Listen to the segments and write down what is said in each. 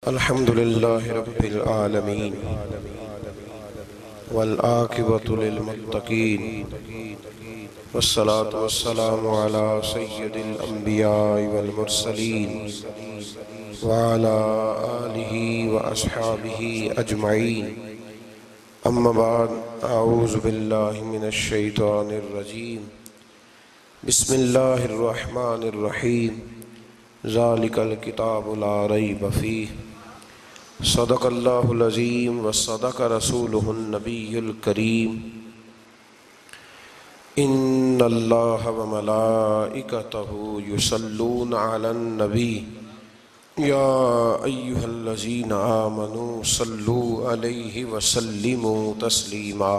الحمد لله رب العالمين والعاقبة للمتقين والصلاة والسلام على سيد الأنبياء والمرسلين وعلى آله وأصحابه أجمعين أما بعد أعوذ بالله من الشيطان الرجيم بسم الله الرحمن الرحيم ذلك الكتاب لا ريب فيه صدق الله العظيم وصدق رسوله النبي الكريم إن الله وملائكته يصلون على النبي يا أيها الذين آمنوا صلوا عليه وسلموا تسليما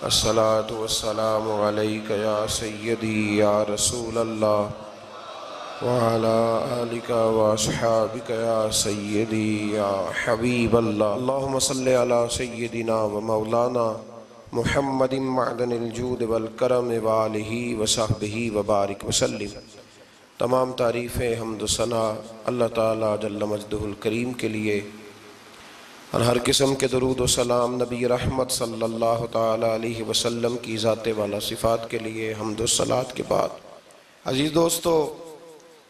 الصلاة والسلام عليك يا سيدي يا رسول الله وعلى آلك وأصحابك يا سيدي يا حبيب الله اللهم صل على سيدنا ومولانا محمد معدن الجود والکرم وآلہ وصحبہ وبارک وسلم۔ تمام تعریفیں حمد و ثنا اللہ تعالیٰ جل مجدہ الکریم کے لیے اور ہر قسم کے درود و سلام نبی رحمت صلی اللہ تعالیٰ علیہ وسلم کی ذات والا صفات کے لیے حمد و صلات کے بعد، عزیز دوستو،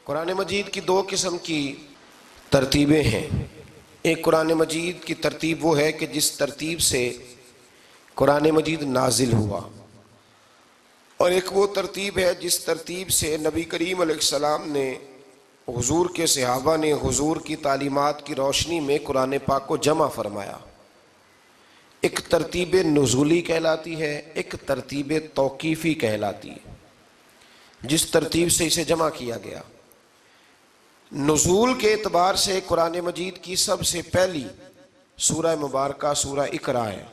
قرآن مجید کی دو قسم کی ترتیبیں ہیں۔ ایک قرآن مجید کی ترتیب وہ ہے کہ جس ترتیب سے قرآن مجید نازل ہوا، اور ایک وہ ترتیب ہے جس ترتیب سے نبی کریم علیہ السلام نے، حضور کے صحابہ نے حضور کی تعلیمات کی روشنی میں قرآن پاک کو جمع فرمایا۔ ایک ترتیب نزولی کہلاتی ہے، ایک ترتیب توقیفی کہلاتی ہے، جس ترتیب سے اسے جمع کیا گیا۔ نزول کے اعتبار سے قرآن مجید کی سب سے پہلی سورہ مبارکہ سورہ اقرا ہے،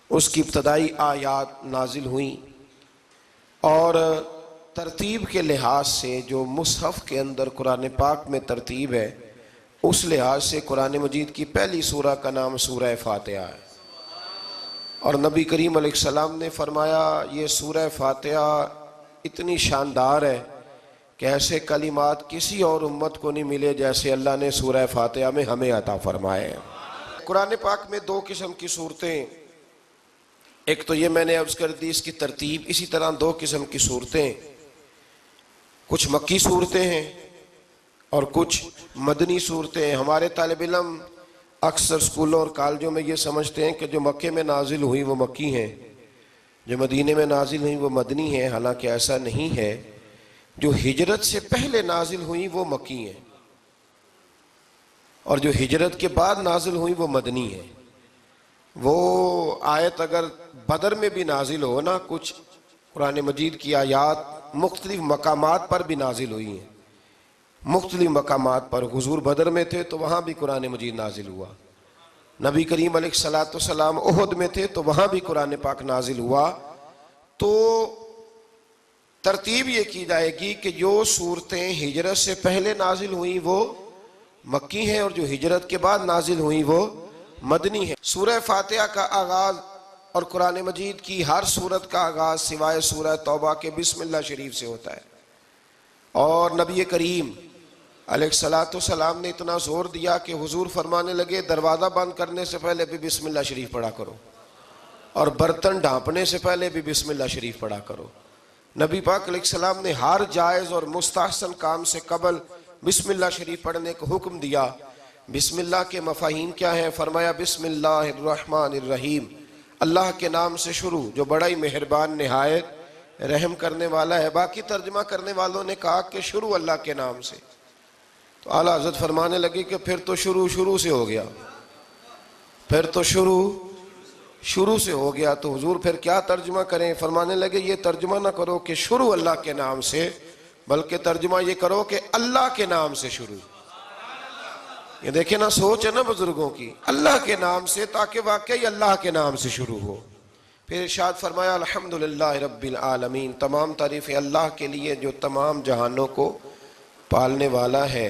اس کی ابتدائی آیات نازل ہوئیں، اور ترتیب کے لحاظ سے جو مصحف کے اندر قرآن پاک میں ترتیب ہے، اس لحاظ سے قرآن مجید کی پہلی سورہ کا نام سورہ فاتحہ ہے، اور نبی کریم علیہ السلام نے فرمایا یہ سورہ فاتحہ اتنی شاندار ہے کہ ایسے کلمات کسی اور امت کو نہیں ملے جیسے اللہ نے سورہ فاتحہ میں ہمیں عطا فرمائے ہیں۔ قرآن پاک میں دو قسم کی صورتیں، ایک تو یہ میں نے عرض کر دی اس کی ترتیب، اسی طرح دو قسم کی صورتیں، کچھ مکی صورتیں ہیں اور کچھ مدنی صورتیں ہیں۔ ہمارے طالب علم اکثر اسکولوں اور کالجوں میں یہ سمجھتے ہیں کہ جو مکے میں نازل ہوئی وہ مکی ہیں، جو مدینے میں نازل ہوئی وہ مدنی ہیں، حالانکہ ایسا نہیں ہے۔ جو ہجرت سے پہلے نازل ہوئی وہ مکی ہیں، اور جو ہجرت کے بعد نازل ہوئی وہ مدنی ہیں۔ وہ آیت اگر بدر میں بھی نازل ہو نا، کچھ قرآن مجید کی آیات مختلف مقامات پر بھی نازل ہوئی ہیں، مختلف مقامات پر۔ حضور بدر میں تھے تو وہاں بھی قرآن مجید نازل ہوا، نبی کریم علیہ السلام احد میں تھے تو وہاں بھی قرآن پاک نازل ہوا۔ تو ترتیب یہ کی جائے گی کہ جو صورتیں ہجرت سے پہلے نازل ہوئیں وہ مکی ہیں، اور جو ہجرت کے بعد نازل ہوئیں وہ مدنی ہیں۔ سورہ فاتحہ کا آغاز اور قرآن مجید کی ہر سورت کا آغاز سوائے سورہ توبہ کے بسم اللہ شریف سے ہوتا ہے، اور نبی کریم علیہ السلام نے اتنا زور دیا کہ حضور فرمانے لگے دروازہ بند کرنے سے پہلے بھی بسم اللہ شریف پڑھا کرو، اور برتن ڈھانپنے سے پہلے بھی بسم اللہ شریف پڑھا کرو۔ نبی پاک علیہ السلام نے ہر جائز اور مستحسن کام سے قبل بسم اللہ شریف پڑھنے کا حکم دیا۔ بسم اللہ کے مفاہیم کیا ہیں؟ فرمایا بسم اللہ الرحمن الرحیم، اللہ کے نام سے شروع جو بڑا ہی مہربان نہایت رحم کرنے والا ہے۔ باقی ترجمہ کرنے والوں نے کہا کہ شروع اللہ کے نام سے، تو اعلیٰ حضرت فرمانے لگے کہ پھر تو شروع سے ہو گیا، پھر تو شروع سے ہو گیا، تو حضور پھر کیا ترجمہ کریں؟ فرمانے لگے یہ ترجمہ نہ کرو کہ شروع اللہ کے نام سے، بلکہ ترجمہ یہ کرو کہ اللہ کے نام سے شروع۔ یہ دیکھیں نا، سوچ ہے نا بزرگوں کی، اللہ کے نام سے، تاکہ واقعی اللہ کے نام سے شروع ہو۔ پھر ارشاد فرمایا الحمدللہ رب العالمین، تمام تعریفیں اللہ کے لیے جو تمام جہانوں کو پالنے والا ہے۔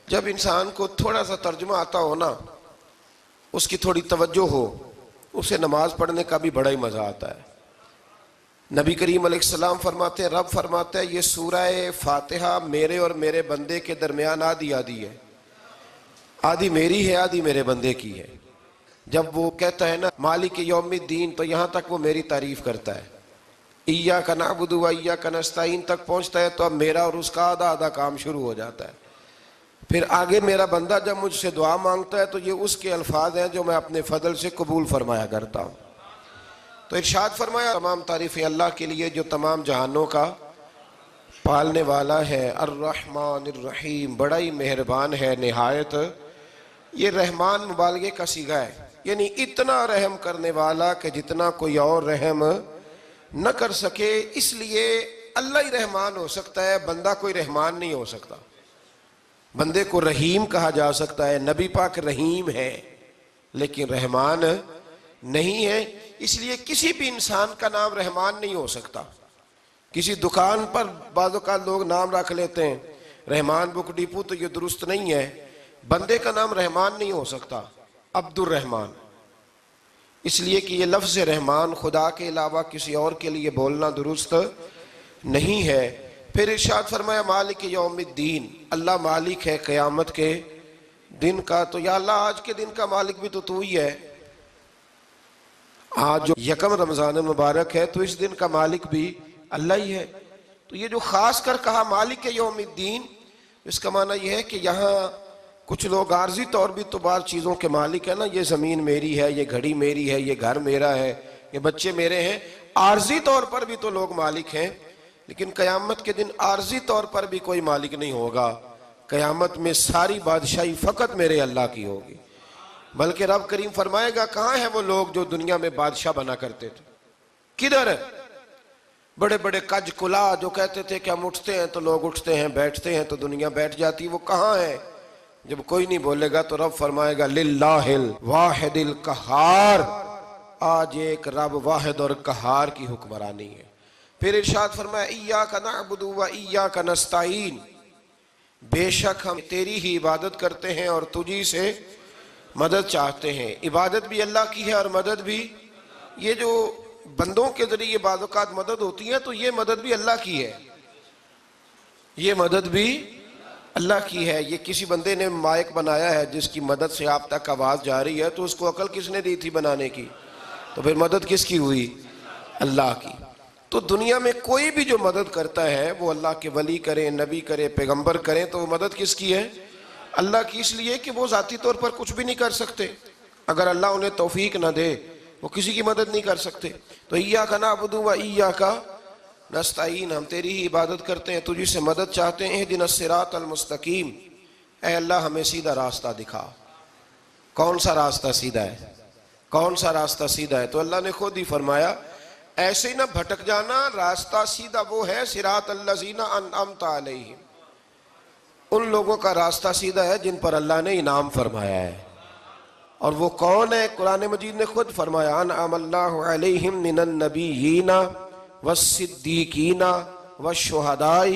جب انسان کو تھوڑا سا ترجمہ آتا ہو نا، اس کی تھوڑی توجہ ہو، اسے نماز پڑھنے کا بھی بڑا ہی مزہ آتا ہے۔ نبی کریم علیہ السلام فرماتے ہیں، رب فرماتا ہے یہ سورہ فاتحہ میرے اور میرے بندے کے درمیان آدھی آدھی ہے، آدھی میری ہے آدھی میرے بندے کی ہے۔ جب وہ کہتا ہے نا مالک یوم الدین، تو یہاں تک وہ میری تعریف کرتا ہے، ایاک نعبد و ایاک نستعین تک پہنچتا ہے تو اب میرا اور اس کا آدھا آدھا کام شروع ہو جاتا ہے۔ پھر آگے میرا بندہ جب مجھ سے دعا مانگتا ہے تو یہ اس کے الفاظ ہیں جو میں اپنے فضل سے قبول فرمایا کرتا ہوں۔ تو ارشاد فرمایا تمام تعریفیں اللہ کے لیے جو تمام جہانوں کا پالنے والا ہے، الرحمن الرحیم، بڑا ہی مہربان ہے نہایت۔ یہ رحمان مبالغے کا صیغہ ہے، یعنی اتنا رحم کرنے والا کہ جتنا کوئی اور رحم نہ کر سکے، اس لیے اللہ ہی رحمان ہو سکتا ہے، بندہ کوئی رحمان نہیں ہو سکتا۔ بندے کو رحیم کہا جا سکتا ہے، نبی پاک رحیم ہے لیکن رحمان نہیں ہے، اس لیے کسی بھی انسان کا نام رحمان نہیں ہو سکتا۔ کسی دکان پر بعض اوقات لوگ نام رکھ لیتے ہیں رحمان بک ڈپو، تو یہ درست نہیں ہے۔ بندے کا نام رحمان نہیں ہو سکتا، عبد الرحمان، اس لیے کہ یہ لفظ رحمان خدا کے علاوہ کسی اور کے لیے بولنا درست نہیں ہے۔ پھر ارشاد فرمایا مالک یوم الدین، اللہ مالک ہے قیامت کے دن کا۔ تو یا اللہ آج کے دن کا مالک بھی تو ہی ہے، آج جو یکم رمضان مبارک ہے تو اس دن کا مالک بھی اللہ ہی ہے۔ تو یہ جو خاص کر کہا مالک یوم الدین، اس کا معنی یہ ہے کہ یہاں کچھ لوگ عارضی طور بھی تو بعض چیزوں کے مالک ہیں نا، یہ زمین میری ہے، یہ گھڑی میری ہے، یہ گھر میرا ہے، یہ بچے میرے ہیں، عارضی طور پر بھی تو لوگ مالک ہیں، لیکن قیامت کے دن عارضی طور پر بھی کوئی مالک نہیں ہوگا۔ قیامت میں ساری بادشاہی فقط میرے اللہ کی ہوگی۔ بلکہ رب کریم فرمائے گا کہاں ہیں وہ لوگ جو دنیا میں بادشاہ بنا کرتے تھے، کدھر ہے؟ بڑے بڑے کج کلا جو کہتے تھے کہ ہم اٹھتے ہیں تو لوگ اٹھتے ہیں، بیٹھتے ہیں تو دنیا بیٹھ جاتی، وہ کہاں ہے؟ جب کوئی نہیں بولے گا تو رب فرمائے گا للہ الواحد القہار، آج ایک رب واحد اور قہار کی حکمرانی ہے۔ پھر ارشاد فرمایا ایاک نعبد و ایاک نستعین، بے شک ہم تیری ہی عبادت کرتے ہیں اور تجھی سے مدد چاہتے ہیں۔ عبادت بھی اللہ کی ہے اور مدد بھی، یہ جو بندوں کے ذریعے بعض اوقات مدد ہوتی ہے تو یہ مدد بھی اللہ کی ہے، یہ مدد بھی اللہ کی ہے۔ یہ کسی بندے نے مائک بنایا ہے جس کی مدد سے آپ تک آواز جا رہی ہے، تو اس کو عقل کس نے دی تھی بنانے کی؟ تو پھر مدد کس کی ہوئی؟ اللہ کی۔ تو دنیا میں کوئی بھی جو مدد کرتا ہے وہ اللہ کے ولی کریں، نبی کرے، پیغمبر کریں، تو وہ مدد کس کی ہے؟ اللہ کی، اس لیے کہ وہ ذاتی طور پر کچھ بھی نہیں کر سکتے، اگر اللہ انہیں توفیق نہ دے وہ کسی کی مدد نہیں کر سکتے۔ تو ایاک نعبد و ایاک نستعین، ہم تیری ہی عبادت کرتے ہیں، تجھی سے مدد چاہتے ہیں۔ اہدنا الصراط المستقیم، اے اللہ ہمیں سیدھا راستہ دکھا۔ کون سا راستہ سیدھا ہے؟ کون سا راستہ سیدھا ہے؟ تو اللہ نے خود ہی فرمایا ایسے ہی نہ بھٹک جانا، راستہ سیدھا وہ ہے صراط الذین انعمت علیہم، ان لوگوں کا راستہ سیدھا ہے جن پر اللہ نے انعام فرمایا ہے۔ اور وہ کون ہے؟ قرآن مجید نے خود فرمایا انعم اللہ علیہم من النبیین والصدیقین والشہداء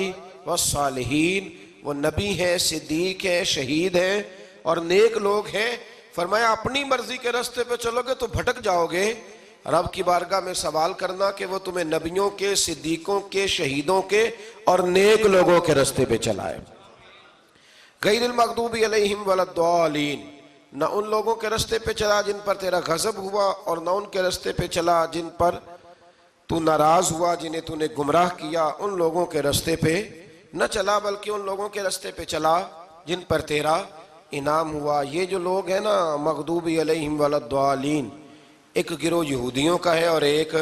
والصالحین، وہ نبی ہیں، صدیق ہیں، شہید ہیں اور نیک لوگ ہیں۔ فرمایا اپنی مرضی کے راستے پہ چلو گے تو بھٹک جاؤ گے، رب کی بارگاہ میں سوال کرنا کہ وہ تمہیں نبیوں کے، صدیقوں کے، شہیدوں کے اور نیک لوگوں کے راستے پہ چلائے۔ غیر المغضوب علیہم ولا الضالین، نہ ان لوگوں کے راستے پہ چلا جن پر تیرا غضب ہوا، اور نہ ان کے راستے پہ چلا جن پر تو ناراض ہوا، جنہیں تو نے گمراہ کیا، ان لوگوں کے راستے پہ نہ چلا، بلکہ ان لوگوں کے راستے پہ چلا جن پر تیرا انعام ہوا۔ یہ جو لوگ ہیں نا مغضوب علیہم ولا الضالین، ایک گروہ یہودیوں کا ہے اور ایک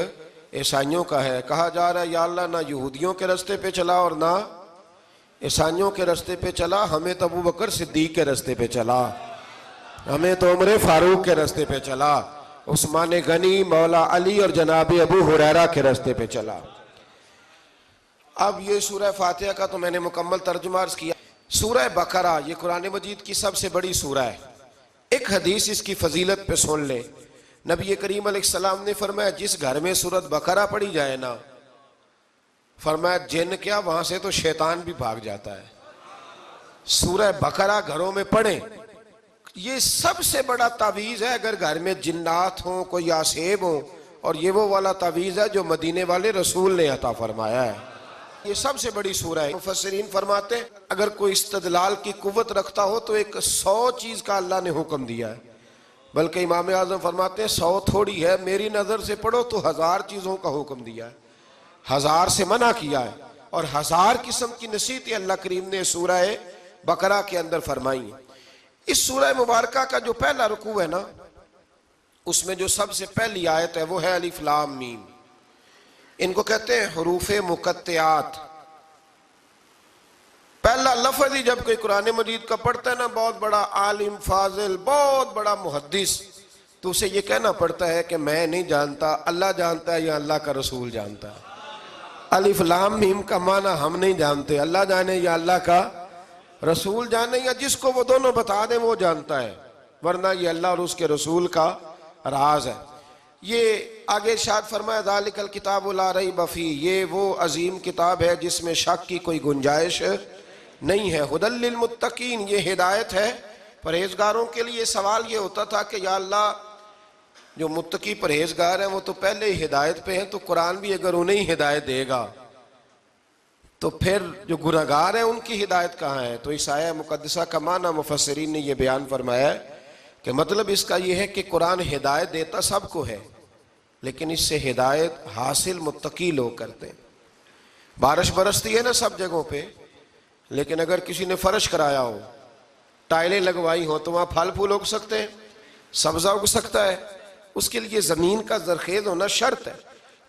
عیسائیوں کا ہے۔ کہا جا رہا ہے یا اللہ نہ یہودیوں کے راستے پہ چلا اور نہ عیسائیوں کے راستے پہ چلا، ہمیں تو ابو بکر صدیق کے راستے پہ چلا، ہمیں تو عمر فاروق کے راستے پہ چلا، عثمان غنی، مولا علی اور جناب ابو ہریرہ کے راستے پہ چلا۔ اب یہ سورہ فاتحہ کا تو میں نے مکمل ترجمہ عرض کیا۔ سورہ بقرہ یہ قرآن مجید کی سب سے بڑی سورہ ہے۔ ایک حدیث اس کی فضیلت پہ سن لیں۔ نبی کریم علیہ السلام نے فرمایا جس گھر میں سورۃ بقرہ پڑھی جائے نا، فرمایا جن کیا وہاں سے تو شیطان بھی بھاگ جاتا ہے۔ سورہ بقرہ گھروں میں پڑھیں، یہ سب سے بڑا تعویذ ہے۔ اگر گھر میں جنات ہوں، کوئی آسیب ہوں، اور یہ وہ والا تعویذ ہے جو مدینے والے رسول نے عطا فرمایا ہے۔ یہ سب سے بڑی سورہ ہے۔ مفسرین فرماتے ہیں اگر کوئی استدلال کی قوت رکھتا ہو تو ایک 100 چیز کا اللہ نے حکم دیا ہے، بلکہ امام اعظم فرماتے ہیں 100 تھوڑی ہے، میری نظر سے پڑھو تو 1000 چیزوں کا حکم دیا ہے، 1000 سے منع کیا ہے، اور 1000 قسم کی نصیحتیں اللہ کریم نے سورہ بقرہ کے اندر فرمائی ہیں۔ اس سورہ مبارکہ کا جو پہلا رکوع ہے نا، اس میں جو سب سے پہلی آیت ہے وہ ہے الف لام میم۔ ان کو کہتے ہیں حروف مقطعات۔ پہلا لفظ ہی جب کوئی قرآن مجید کا پڑھتا ہے نا، بہت بڑا عالم فاضل، بہت بڑا محدث، تو اسے یہ کہنا پڑتا ہے کہ میں نہیں جانتا، اللہ جانتا ہے یا اللہ کا رسول جانتا ہے۔ الف لام میم کا معنی ہم نہیں جانتے، اللہ جانے یا اللہ کا رسول جانے، یا جس کو وہ دونوں بتا دیں وہ جانتا ہے، ورنہ یہ اللہ اور اس کے رسول کا راز ہے۔ یہ آگے ارشاد فرمایا ذالک الکتاب لا ریب فیہ، یہ وہ عظیم کتاب ہے جس میں شک کی کوئی گنجائش نہیں ہے۔ ھدی للمتقین، یہ ہدایت ہے پرہیزگاروں کے لیے۔ سوال یہ ہوتا تھا کہ یا اللہ جو متقی پرہیزگار ہیں وہ تو پہلے ہی ہدایت پہ ہیں، تو قرآن بھی اگر انہیں ہدایت دے گا تو پھر جو گناہگار ہیں ان کی ہدایت کہاں ہے؟ تو اس آیہ مقدسہ کا معنی مفسرین نے یہ بیان فرمایا ہے کہ مطلب اس کا یہ ہے کہ قرآن ہدایت دیتا سب کو ہے، لیکن اس سے ہدایت حاصل متقی لوگ کرتے ہیں۔ بارش برستی ہے نا سب جگہوں پہ، لیکن اگر کسی نے فرش کرایا ہو، ٹائلیں لگوائی ہو، تو وہاں پھل پھول اگ سکتے ہیں، سبزہ اگ سکتا ہے، اس کے لیے زمین کا زرخیز ہونا شرط ہے۔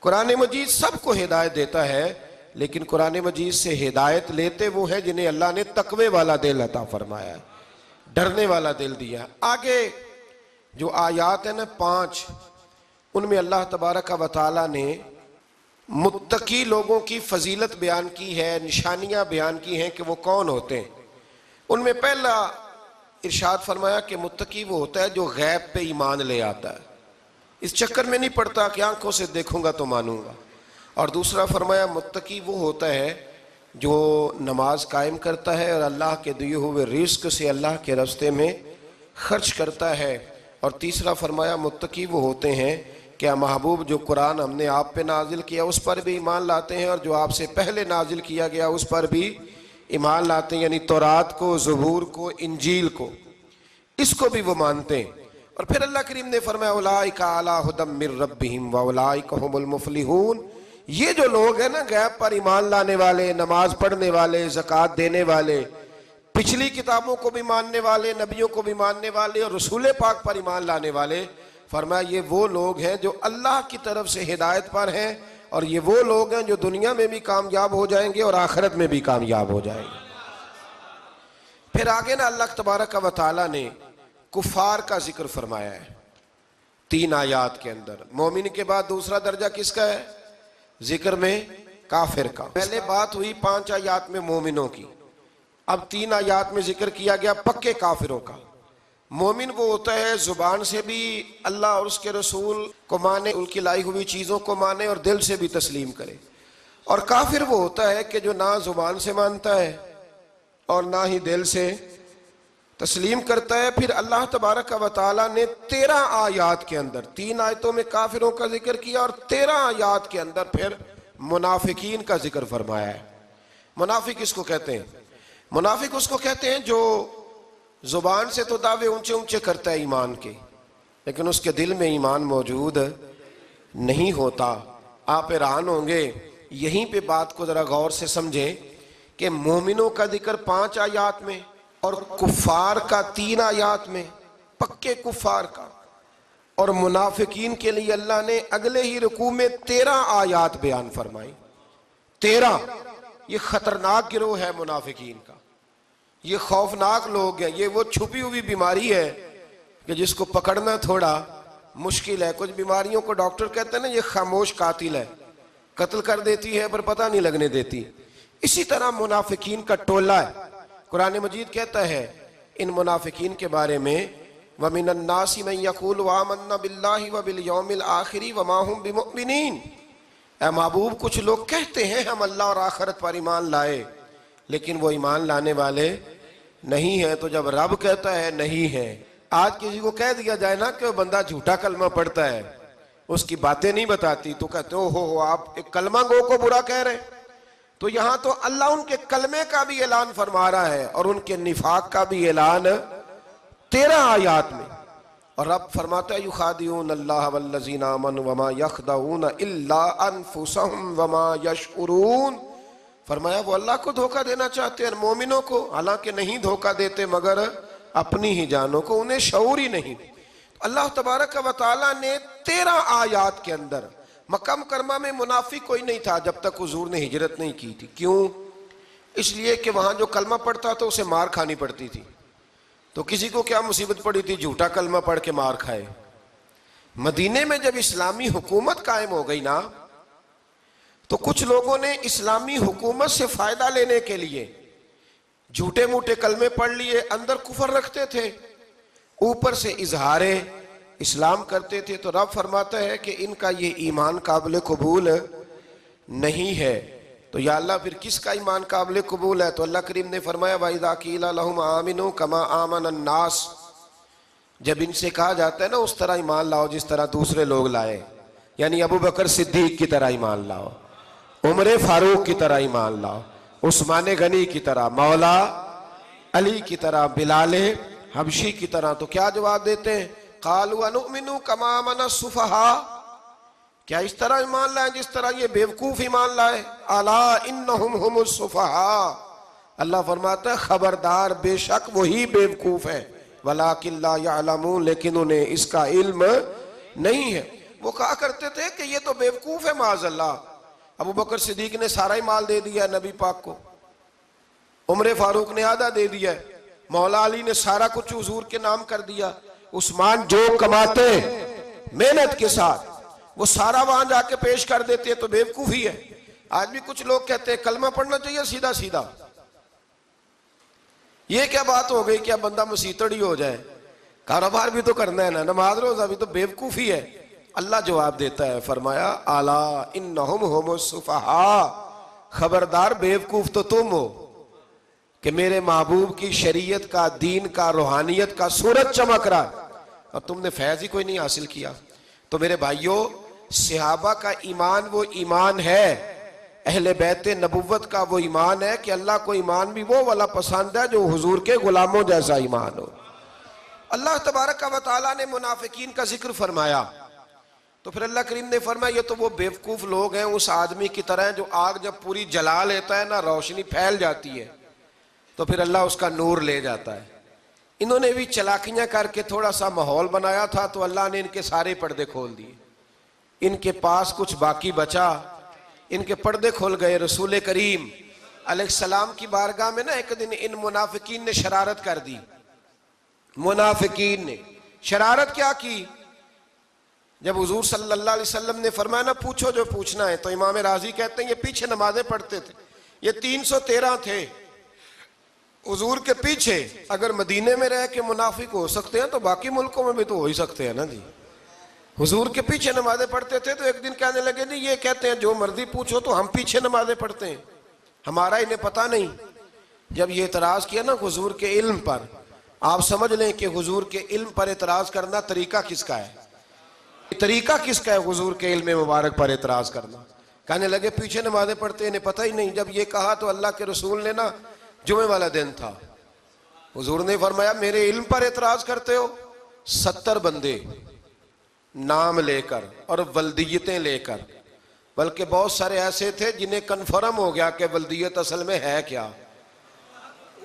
قرآن مجید سب کو ہدایت دیتا ہے، لیکن قرآن مجید سے ہدایت لیتے وہ ہیں جنہیں اللہ نے تقوی والا دل عطا فرمایا ہے، ڈرنے والا دل دیا۔ آگے جو آیات ہیں نا 5، ان میں اللہ تبارک و تعالیٰ نے متقی لوگوں کی فضیلت بیان کی ہے، نشانیاں بیان کی ہیں کہ وہ کون ہوتے ہیں۔ ان میں پہلا ارشاد فرمایا کہ متقی وہ ہوتا ہے جو غیب پہ ایمان لے آتا ہے، اس چکر میں نہیں پڑتا کہ آنکھوں سے دیکھوں گا تو مانوں گا۔ اور دوسرا فرمایا متقی وہ ہوتا ہے جو نماز قائم کرتا ہے اور اللہ کے دیے ہوئے رزق سے اللہ کے راستے میں خرچ کرتا ہے۔ اور تیسرا فرمایا متقی وہ ہوتے ہیں کہ محبوب جو قرآن ہم نے آپ پہ نازل کیا اس پر بھی ایمان لاتے ہیں، اور جو آپ سے پہلے نازل کیا گیا اس پر بھی ایمان لاتے ہیں، یعنی تورات کو، زبور کو، انجیل کو، اس کو بھی وہ مانتے ہیں۔ اور پھر اللہ کریم نے فرمایا اولئک علی ھدی من ربہم واولئک ھم المفلحون، یہ جو لوگ ہیں نا غیب پر ایمان لانے والے، نماز پڑھنے والے، زکوٰۃ دینے والے، پچھلی کتابوں کو بھی ماننے والے، نبیوں کو بھی ماننے والے، اور رسول پاک پر ایمان لانے والے، فرمایا یہ وہ لوگ ہیں جو اللہ کی طرف سے ہدایت پر ہیں، اور یہ وہ لوگ ہیں جو دنیا میں بھی کامیاب ہو جائیں گے اور آخرت میں بھی کامیاب ہو جائیں گے۔ پھر آگے نا اللہ تبارک و تعالیٰ نے کفار کا ذکر فرمایا ہے 3 آیات کے اندر۔ مومن کے بعد دوسرا درجہ کس کا ہے ذکر میں؟ کافر کا۔ پہلے بات ہوئی 5 آیات میں مومنوں کی، اب 3 آیات میں ذکر کیا گیا پکے کافروں کا۔ مومن وہ ہوتا ہے زبان سے بھی اللہ اور اس کے رسول کو مانے، ان کی لائی ہوئی چیزوں کو مانے اور دل سے بھی تسلیم کرے، اور کافر وہ ہوتا ہے کہ جو نہ زبان سے مانتا ہے اور نہ ہی دل سے تسلیم کرتا ہے۔ پھر اللہ تبارک و تعالیٰ نے 13 آیات کے اندر، 3 آیتوں میں کافروں کا ذکر کیا اور 13 آیات کے اندر پھر منافقین کا ذکر فرمایا ہے۔ منافق اس کو کہتے ہیں، منافق اس کو کہتے ہیں جو زبان سے تو دعوے اونچے اونچے کرتا ہے ایمان کے، لیکن اس کے دل میں ایمان موجود نہیں ہوتا۔ آپ حیران ہوں گے، یہیں پہ بات کو ذرا غور سے سمجھیں کہ مومنوں کا ذکر 5 آیات میں اور کفار کا 3 آیات میں، پکے کفار کا، اور منافقین کے لیے اللہ نے اگلے ہی رکوع میں 13 آیات بیان فرمائی۔ 13، یہ خطرناک گروہ ہے منافقین کا، یہ خوفناک لوگ ہیں، یہ وہ چھپی ہوئی بیماری ہے کہ جس کو پکڑنا تھوڑا مشکل ہے۔ کچھ بیماریوں کو ڈاکٹر کہتے ہیں نا یہ خاموش قاتل ہے، قتل کر دیتی ہے پر پتہ نہیں لگنے دیتی۔ اسی طرح منافقین کا ٹولہ ہے۔ قرآن مجید کہتا ہے ان منافقین کے بارے میں وَمِنَ النَّاسِ مَن يَقُولُ آمَنَّا بِاللَّهِ وَبِالْيَوْمِ الْآخِرِ وَمَا هُمْ بِمُؤْمِنِينَ، اے محبوب کچھ لوگ کہتے ہیں ہم اللہ اور آخرت پر ایمان لائے، لیکن وہ ایمان لانے والے نہیں ہیں۔ تو جب رب کہتا ہے نہیں ہے، آج کسی کو کہہ دیا جائے نا کہ وہ بندہ جھوٹا کلمہ پڑھتا ہے، اس کی باتیں نہیں بتاتی، تو کہتے ہو آپ ایک کلمہ گو کو برا کہہ رہے، تو یہاں تو اللہ ان کے کلمے کا بھی اعلان فرما رہا ہے اور ان کے نفاق کا بھی اعلان 13 آیات میں. اور رب فرماتا ہے یخادعون اللہ والذین آمنوا وما یخدعون الا انفسهم وما یشعرون. فرمایا وہ اللہ کو دھوکہ دینا چاہتے ہیں مومنوں کو، حالانکہ نہیں دھوکہ دیتے مگر اپنی ہی جانوں کو، انہیں شعور ہی نہیں. اللہ تبارک و تعالیٰ نے 13 آیات کے اندر مکہ مکرمہ میں منافق کوئی نہیں تھا جب تک حضور نے ہجرت نہیں کی تھی. کیوں؟ اس لیے کہ وہاں جو کلمہ پڑھتا تھا اسے مار کھانی پڑتی تھی. تو کسی کو کیا مصیبت پڑی تھی جھوٹا کلمہ پڑھ کے مار کھائے. مدینے میں جب اسلامی حکومت قائم ہو گئی نا تو کچھ لوگوں نے اسلامی حکومت سے فائدہ لینے کے لیے جھوٹے موٹے کلمے پڑھ لیے، اندر کفر رکھتے تھے، اوپر سے اظہار اسلام کرتے تھے. تو رب فرماتا ہے کہ ان کا یہ ایمان قابل قبول نہیں ہے. تو یا اللہ پھر کس کا ایمان قابل قبول ہے؟ تو اللہ کریم نے فرمایا وَإِذَا قِيلَ لَهُمْ آمِنُوا كَمَا آمَنَ النَّاسِ. جب ان سے کہا جاتا ہے نا اس طرح ایمان لاؤ جس طرح دوسرے لوگ لائے، یعنی ابو بکر صدیق کی طرح ایمان لاؤ، عمر فاروق کی طرح ایمان لاؤ، عثمان غنی کی طرح، مولا علی کی طرح، بلال حبشی کی طرح. تو کیا جواب دیتے ہیں؟ قالوا انؤمن كما آمن السفهاء. کیا اس طرح ایمان لائیں جس طرح یہ بیوقوف ایمان لائے؟ الا انہم هم السفهاء. اللہ فرماتا ہے خبردار بے شک وہی بیوقوف ہے، ولکن لا يعلمون، لیکن انہیں اس کا علم نہیں ہے. وہ کہا کرتے تھے کہ یہ تو بیوقوف ہے معاذ اللہ. ابو بکر صدیق نے سارا ہی مال دے دیا نبی پاک کو، عمر فاروق نے آدھا دے دیا، مولا علی نے سارا کچھ حضور کے نام کر دیا، عثمان جو کماتے محنت کے ساتھ وہ سارا وہاں جا کے پیش کر دیتے، تو بیوقوفی ہے. آج بھی کچھ لوگ کہتے ہیں کلمہ پڑھنا چاہیے سیدھا سیدھا. یہ کیا بات ہو گئی کہ اب بندہ مسیتڑ ہی ہو جائے؟ کاروبار بھی تو کرنا ہے نا، نماز روزہ بھی. تو بیوقوفی ہے. اللہ جواب دیتا ہے، فرمایا الا انہم هم السفہاء، خبردار بیوقوف تو تم ہو کہ میرے محبوب کی شریعت کا، دین کا، روحانیت کا سورج چمک رہا اور تم نے فیض ہی کوئی نہیں حاصل کیا. تو میرے بھائیوں، صحابہ کا ایمان وہ ایمان ہے، اہل بیت نبوت کا وہ ایمان ہے کہ اللہ کو ایمان بھی وہ والا پسند ہے جو حضور کے غلاموں جیسا ایمان ہو. اللہ تبارک و تعالیٰ نے منافقین کا ذکر فرمایا تو پھر اللہ کریم نے فرمایا یہ تو وہ بیوقوف لوگ ہیں اس آدمی کی طرح جو آگ جب پوری جلا لیتا ہے نا روشنی پھیل جاتی ہے تو پھر اللہ اس کا نور لے جاتا ہے. انہوں نے بھی چلاکیاں کر کے تھوڑا سا ماحول بنایا تھا تو اللہ نے ان کے سارے پردے کھول دیے. ان کے پاس کچھ باقی بچا، ان کے پردے کھول گئے. رسول کریم علیہ السلام کی بارگاہ میں نا ایک دن ان منافقین نے شرارت کر دی. منافقین نے شرارت کیا کی؟ جب حضور صلی اللہ علیہ وسلم نے فرمایا نا پوچھو جو پوچھنا ہے، تو امام راضی کہتے ہیں یہ پیچھے نمازیں پڑھتے تھے، یہ 313 تھے حضور کے پیچھے. اگر مدینے میں رہ کے منافق ہو سکتے ہیں تو باقی ملکوں میں بھی تو ہو ہی سکتے ہیں نا جی. حضور کے پیچھے نمازیں پڑھتے تھے تو ایک دن کہنے لگے جی یہ کہتے ہیں جو مرضی پوچھو تو ہم پیچھے نمازیں پڑھتے ہیں، ہمارا انہیں پتہ نہیں. جب یہ اعتراض کیا نا حضور کے علم پر، آپ سمجھ لیں کہ حضور کے علم پر اعتراض کرنا طریقہ کس کا ہے؟ طریقہ کس کا ہے حضور کے علم مبارک پر اعتراض کرنا؟ کہنے لگے پیچھے نمازیں پڑھتے انہیں پتہ ہی نہیں. جب یہ کہا تو اللہ کے رسول نے نا، جمعے والا دن تھا، حضور نے فرمایا میرے علم پر اعتراض کرتے ہو؟ 70 بندے نام لے کر اور ولدیتیں لے کر، بلکہ بہت سارے ایسے تھے جنہیں کنفرم ہو گیا کہ ولدیت اصل میں ہے کیا،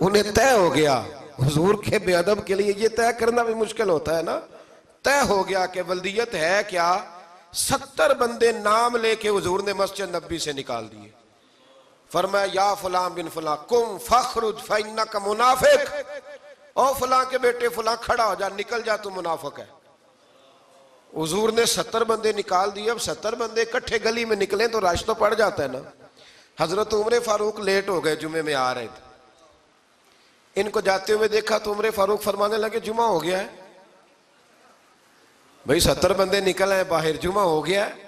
انہیں طے ہو گیا. حضور کے بے ادب کے لیے یہ طے کرنا بھی مشکل ہوتا ہے نا. طے ہو گیا کہ ولدیت ہے کیا. 70 بندے نام لے کے حضور نے مسجد نبوی سے نکال دیے. فرمایا یا فلاں بن فلاں قم فخرج فإنک منافق، او فلاں کے بیٹے فلاں کھڑا ہو جا، نکل جا، تو منافق ہے. حضور نے 70 بندے نکال دیے. اب 70 بندے اکٹھے گلی میں نکلیں تو رش تو پڑ جاتا ہے نا. حضرت عمر فاروق لیٹ ہو گئے، جمعے میں آ رہے تھے. ان کو جاتے ہوئے دیکھا تو عمر فاروق فرمانے لگے جمعہ ہو گیا ہے. بھئی 70 بندے نکل آئے باہر، جمعہ ہو گیا ہے.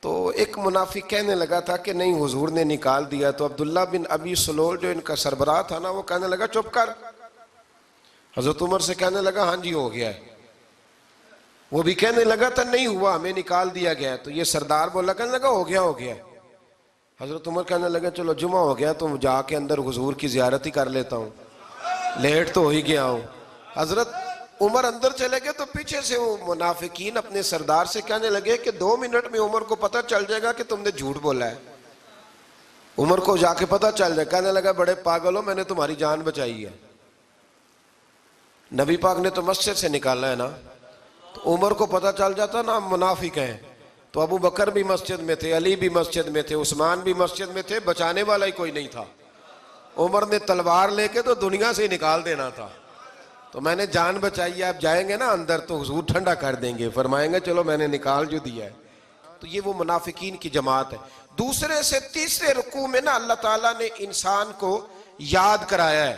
تو ایک منافق کہنے لگا تھا کہ نہیں حضور نے نکال دیا. تو عبداللہ بن ابی سلول جو ان کا سربراہ تھا نا، وہ کہنے لگا چپ کر. حضرت عمر سے کہنے لگا ہاں جی ہو گیا ہے. وہ بھی کہنے لگا تھا نہیں ہوا، ہمیں نکال دیا گیا ہے. تو یہ سردار بولا، کہنے لگا ہو گیا ہو گیا. حضرت عمر کہنے لگے چلو جمعہ ہو گیا تو جا کے اندر حضور کی زیارت ہی کر لیتا ہوں، لیٹ تو ہو ہی گیا ہوں۔ حضرت عمر اندر چلے گئے تو پیچھے سے وہ منافقین اپنے سردار سے کہنے لگے کہ 2 منٹ میں عمر کو پتہ چل جائے گا کہ تم نے جھوٹ بولا ہے۔ عمر کو جا کے پتہ چل جائے، کہنے لگا بڑے پاگل ہو، میں نے تمہاری جان بچائی ہے، نبی پاک نے تو مسجد سے نکالا ہے نا۔ تو عمر کو پتہ چل جاتا نا منافق ہیں، تو ابو بکر بھی مسجد میں تھے، علی بھی مسجد میں تھے، عثمان بھی مسجد میں تھے، بچانے والا ہی کوئی نہیں تھا۔ عمر نے تلوار لے کے تو دنیا سے ہی نکال دینا تھا، تو میں نے جان بچائی ہے، آپ جائیں گے نا اندر تو حضور ٹھنڈا کر دیں گے، فرمائیں گے چلو میں نے نکال جو دیا ہے۔ تو یہ وہ منافقین کی جماعت ہے۔ دوسرے سے تیسرے رکوع میں نا اللہ تعالیٰ نے انسان کو یاد کرایا ہے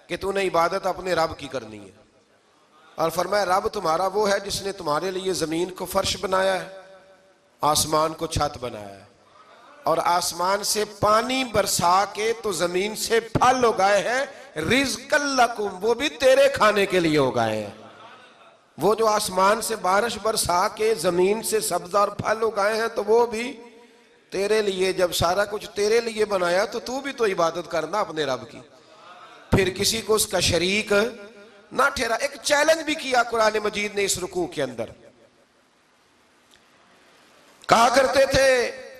کہ تو نے عبادت اپنے رب کی کرنی ہے، اور فرمایا رب تمہارا وہ ہے جس نے تمہارے لیے زمین کو فرش بنایا ہے، آسمان کو چھت بنایا ہے، اور آسمان سے پانی برسا کے تو زمین سے پھل اگائے ہیں، رزق لکم، وہ بھی تیرے کھانے کے لیے اگائے ہیں۔ وہ جو آسمان سے بارش برسا کے زمین سے سبز اور پھل اگائے ہیں تو وہ بھی تیرے لیے۔ جب سارا کچھ تیرے لیے بنایا تو بھی تو عبادت کرنا اپنے رب کی، پھر کسی کو اس کا شریک نہ ٹھہرا۔ ایک چیلنج بھی کیا قرآن مجید نے اس رکوع کے اندر، کہا کرتے تھے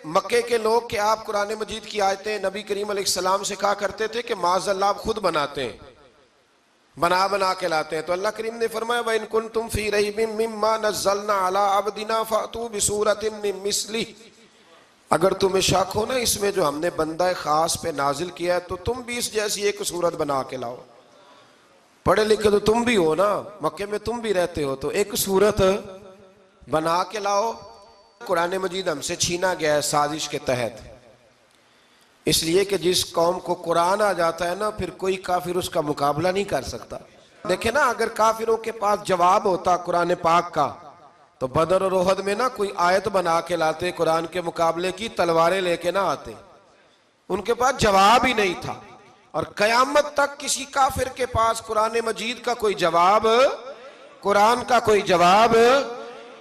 مکے کے لوگ کہ آپ قرآن مجید کی آیتیں نبی کریم علیہ السلام سے کہا کرتے تھے کہ معاذ اللہ آپ خود بناتے ہیں، بنا کے لاتے ہیں۔ تو اللہ کریم نے فرمایا وَإِن كُنتُمْ فِي رَيْبٍ مِّمَّا نَزَّلْنَا عَلَىٰ عَبْدِنَا فَأْتُوا بِسُورَةٍ مِّن مِّثْلِهِ، اگر تمہیں شک ہو نا اس میں جو ہم نے بندہ خاص پہ نازل کیا ہے تو تم بھی اس جیسی ایک صورت بنا کے لاؤ۔ پڑھے لکھے تو تم بھی ہو نا، مکے میں تم بھی رہتے ہو، تو ایک صورت بنا کے لاؤ۔ قرآن مجید ہم سے چھینا گیا ہے سازش کے تحت، اس لیے کہ جس قوم کو قرآن آ جاتا ہے نا پھر کوئی کافر اس کا مقابلہ نہیں کر سکتا۔ دیکھیں نا اگر کافروں کے پاس جواب ہوتا قرآن پاک کا تو بدر اور احد میں نا کوئی آیت بنا کے لاتے، قرآن کے مقابلے کی تلواریں لے کے نہ آتے، ان کے پاس جواب ہی نہیں تھا۔ اور قیامت تک کسی کافر کے پاس قرآن مجید کا کوئی جواب، قرآن کا کوئی جواب،